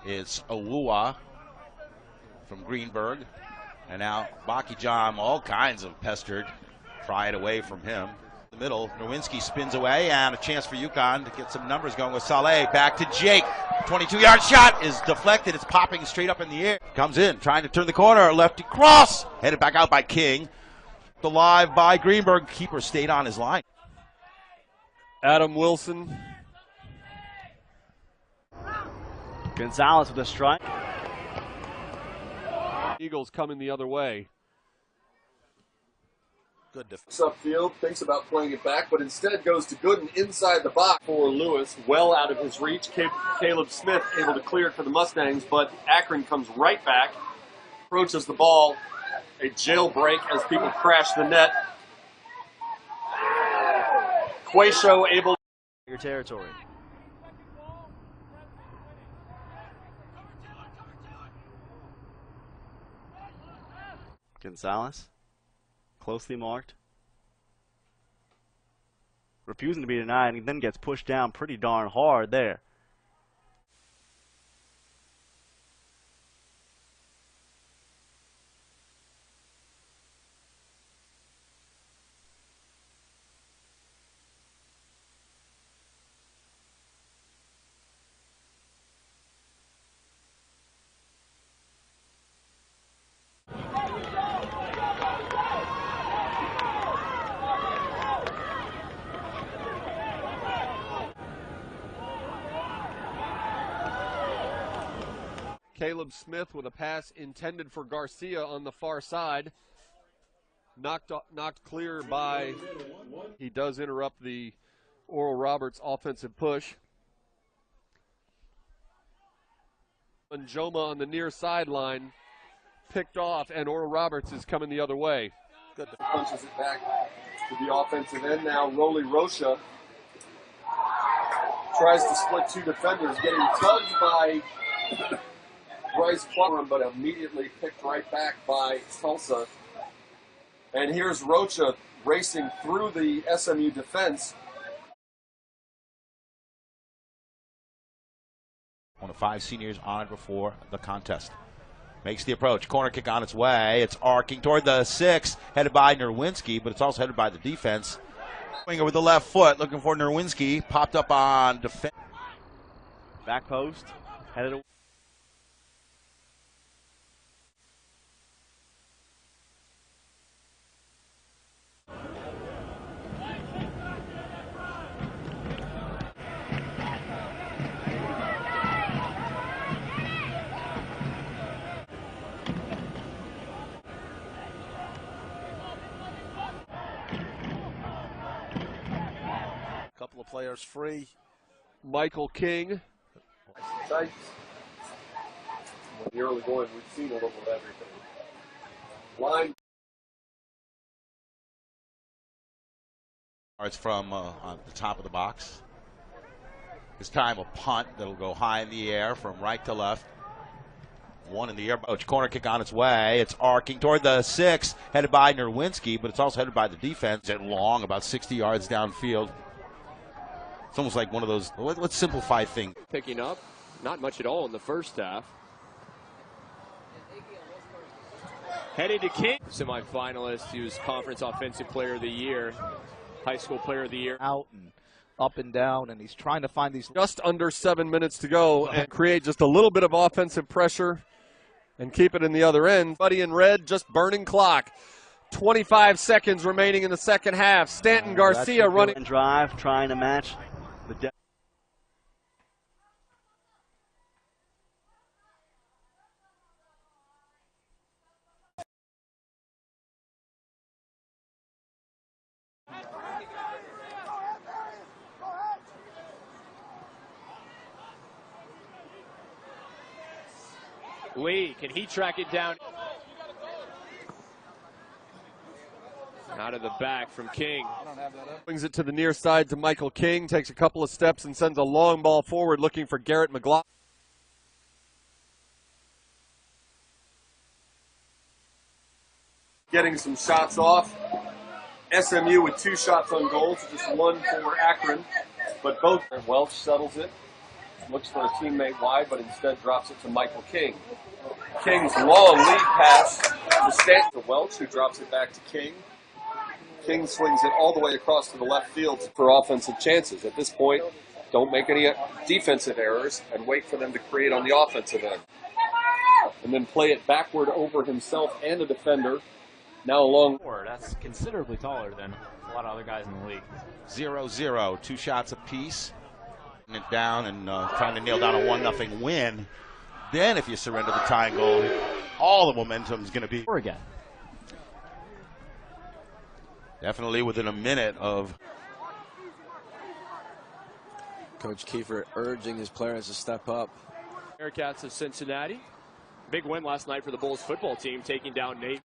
It's Owuwa from Greenberg. And now Bakijam, all kinds of pestered, pry it away from him. The middle, Nowinski spins away, and a chance for UConn to get some numbers going with Saleh. Back to Jake. 22-yard shot is deflected. It's popping straight up in the air. Comes in, trying to turn the corner. Lefty cross. Headed back out by King. Alive by Greenberg. Keeper stayed on his line. Adam Wilson. Gonzalez with a strike. Eagles coming the other way. Good defense. Upfield, thinks about playing it back, but instead goes to Gooden inside the box for Lewis, well out of his reach. Caleb Smith able to clear it for the Mustangs, but Akron comes right back, approaches the ball, a jailbreak as people crash the net. Quayshow able Your territory. Gonzalez, closely marked, refusing to be denied, and he then gets pushed down pretty darn hard there. Caleb Smith with a pass intended for Garcia on the far side. Knocked clear by, he does interrupt the Oral Roberts offensive push. Njoma on the near sideline, picked off, and Oral Roberts is coming the other way. Good. Punches it back to the offensive end now. Rolly Rocha tries to split two defenders, getting tugged by Bryce Plummer, but immediately picked right back by Tulsa. And here's Rocha racing through the SMU defense. One of 5 seniors honored before the contest. Makes the approach. Corner kick on its way. It's arcing toward the 6, headed by Nerwinski, but it's also headed by the defense. Winger with the left foot, looking for Nerwinski. Popped up on defense. Back post, headed away. Couple of players free. Michael King. Tight. In the early going, we've seen a little of everything. Line. It's from on the top of the box. This time a punt that'll go high in the air from right to left. One in the air. Corner kick on its way. It's arcing toward the 6, headed by Nerwinski, but it's also headed by the defense. At long, about 60 yards downfield. It's almost like one of those, let's simplify things. Picking up, not much at all in the first half. Headed to King. Semi-finalist, he was Conference Offensive Player of the Year, High School Player of the Year. Out and up and down, and he's trying to find these. Just under 7 minutes to go and create just a little bit of offensive pressure and keep it in the other end. Buddy in red, just burning clock. 25 seconds remaining in the second half. Stanton Garcia running. Drive, trying to match the depth. Lee, can he track it down? Out of the back from King. Brings it to the near side to Michael King, takes a couple of steps and sends a long ball forward looking for Garrett McLaughlin. Getting some shots off. SMU with 2 shots on goal, so just 1 for Akron. But both. Welch settles it. looks for a teammate wide, but instead drops it to Michael King. King's long lead pass to Welch, who drops it back to King. King swings it all the way across to the left field for offensive chances. At this point, don't make any defensive errors and wait for them to create on the offensive end. And then play it backward over himself and a defender. Now along. That's considerably taller than a lot of other guys in the league. 0-0, 2 shots apiece. It down and trying to nail down a 1-0 win. Then if you surrender the tying goal, all the momentum is going to be. Again. Definitely within a minute of. Coach Kiefer urging his players to step up. Bearcats of Cincinnati. Big win last night for the Bulls football team, taking down Nate.